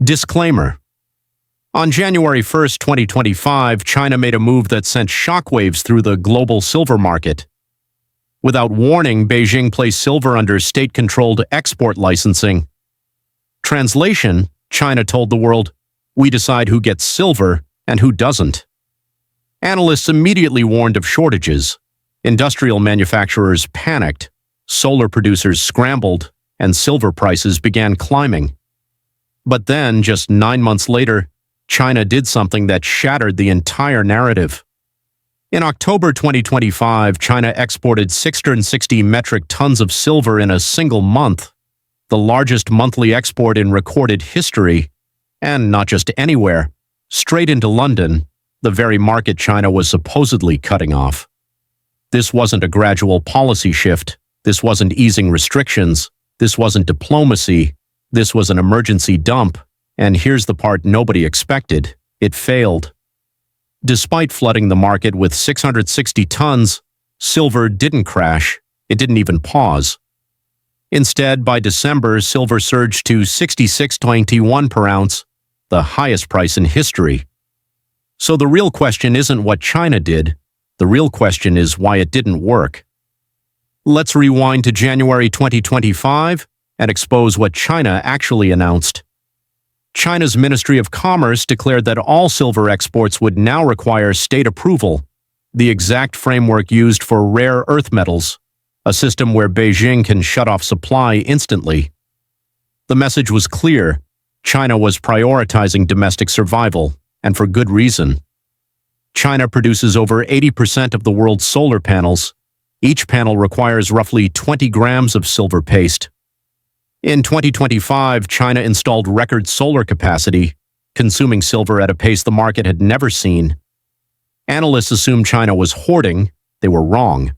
Disclaimer. On January 1st, 2025, China made a move that sent shockwaves through the global silver market. Without warning, Beijing placed silver under state-controlled export licensing. Translation, China told the world, "We decide who gets silver and who doesn't." Analysts immediately warned of shortages. Industrial manufacturers panicked, solar producers scrambled, and silver prices began climbing. But then, just 9 months later, China did something that shattered the entire narrative. In October 2025, China exported 660 metric tons of silver in a single month, the largest monthly export in recorded history, and not just anywhere, straight into London, the very market China was supposedly cutting off. This wasn't a gradual policy shift. This wasn't easing restrictions. This wasn't diplomacy. This was an emergency dump. And here's the part nobody expected. It failed. Despite flooding the market with 660 tons, silver didn't crash. It didn't even pause. Instead, by December, silver surged to $66.21 per ounce, the highest price in history. So the real question isn't what China did. The real question is why it didn't work. Let's rewind to January 2025 and expose what China actually announced. China's Ministry of Commerce declared that all silver exports would now require state approval, the exact framework used for rare earth metals, a system where Beijing can shut off supply instantly. The message was clear. China was prioritizing domestic survival, and for good reason. China produces over 80% of the world's solar panels. Each panel requires roughly 20 grams of silver paste. In 2025, China installed record solar capacity, consuming silver at a pace the market had never seen. Analysts assumed China was hoarding. They were wrong.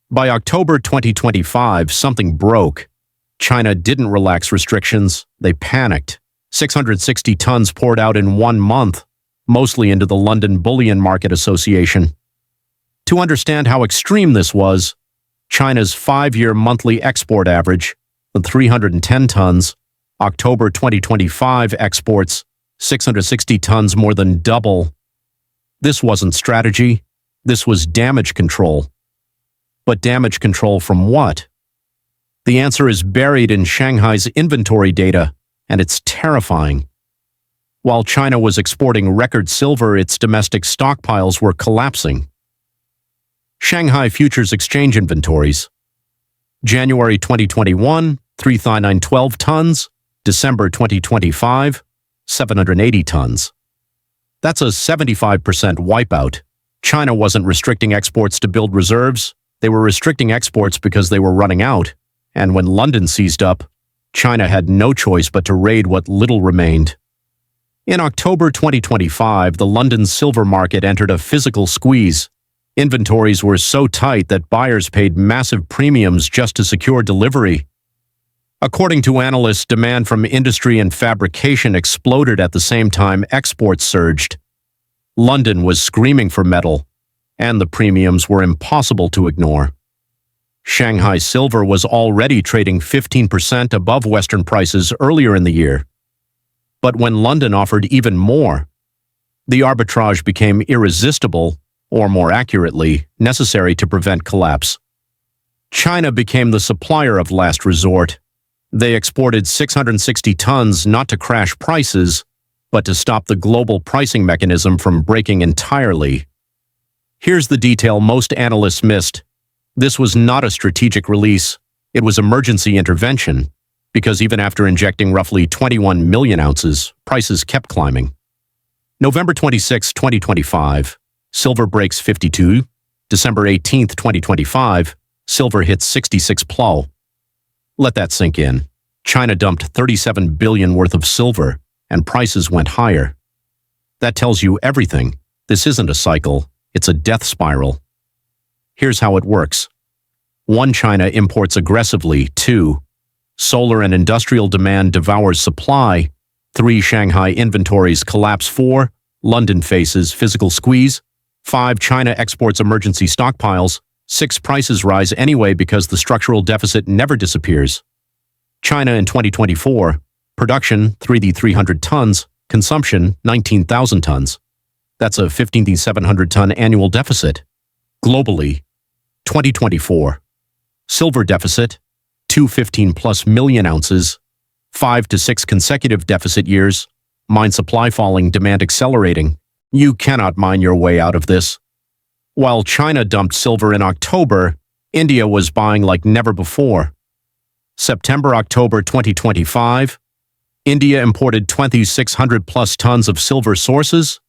By October 2025, something broke. China didn't relax restrictions. They panicked. 660 tons poured out in 1 month, mostly into the London Bullion Market Association. To understand how extreme this was, China's 5-year monthly export average, 310 tons, October 2025 exports, 660 tons, more than double. This wasn't strategy. This was damage control. But damage control from what? The answer is buried in Shanghai's inventory data, and it's terrifying. While China was exporting record silver, its domestic stockpiles were collapsing. Shanghai Futures Exchange inventories. January 2021, 3,912 tons. December 2025, 780 tons. That's a 75% wipeout. China wasn't restricting exports to build reserves. They were restricting exports because they were running out. And when London seized up, China had no choice but to raid what little remained. In October 2025, the London silver market entered a physical squeeze. Inventories were so tight that buyers paid massive premiums just to secure delivery. According to analysts, demand from industry and fabrication exploded at the same time exports surged. London was screaming for metal, and the premiums were impossible to ignore. Shanghai silver was already trading 15% above Western prices earlier in the year. But when London offered even more, the arbitrage became irresistible, or more accurately, necessary to prevent collapse. China became the supplier of last resort. They exported 660 tons not to crash prices, but to stop the global pricing mechanism from breaking entirely. Here's the detail most analysts missed. This was not a strategic release. It was emergency intervention, because even after injecting roughly 21 million ounces, prices kept climbing. November 26, 2025, silver breaks 52. December 18, 2025, silver hits 66 plo. Let that sink in. China dumped 37 billion worth of silver, and prices went higher. That tells you everything. This isn't a cycle. It's a death spiral. Here's how it works. 1. China imports aggressively. 2. Solar and industrial demand devours supply. 3. Shanghai inventories collapse. 4. London faces physical squeeze. 5. China exports emergency stockpiles. 6. Prices rise anyway because the structural deficit never disappears. China in 2024, Production 3,300 tons, consumption 19,000 tons. That's a 15,700 ton annual deficit. Globally, 2024. Silver deficit, 215 plus million ounces, 5 to 6 consecutive deficit years, mine supply falling, demand accelerating. You cannot mine your way out of this. While China dumped silver in October, India was buying like never before. September-October 2025, India imported 2,600 plus tons of silver sources.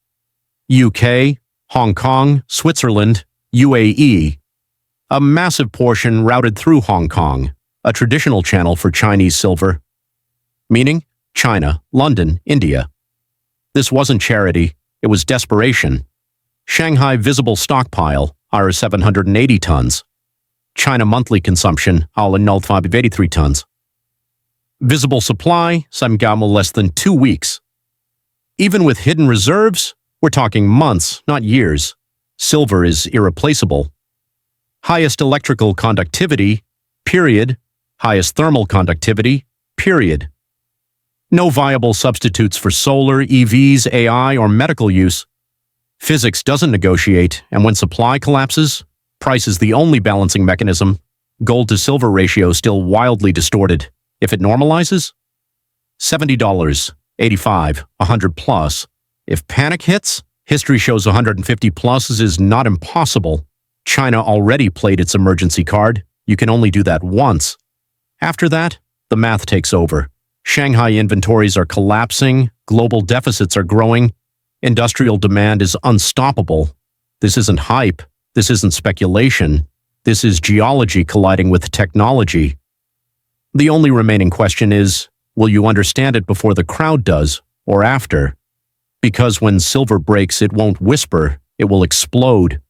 UK, Hong Kong, Switzerland, UAE. A massive portion routed through Hong Kong, a traditional channel for Chinese silver. Meaning, China, London, India. This wasn't charity, it was desperation. Shanghai visible stockpile, are 780 tons. China monthly consumption, 83 tons. Visible supply, less than 2 weeks. Even with hidden reserves, we're talking months, not years. Silver is irreplaceable. Highest electrical conductivity, period. Highest thermal conductivity, period. No viable substitutes for solar, EVs, AI, or medical use. Physics doesn't negotiate, and when supply collapses, price is the only balancing mechanism. Gold to silver ratio still wildly distorted. If it normalizes, $70, 85, 100 plus. If panic hits, history shows 150 plus is not impossible. China already played its emergency card. You can only do that once. After that, the math takes over. Shanghai inventories are collapsing, global deficits are growing, industrial demand is unstoppable. This isn't hype. This isn't speculation. This is geology colliding with technology. The only remaining question is, will you understand it before the crowd does, or after? Because when silver breaks, it won't whisper, it will explode.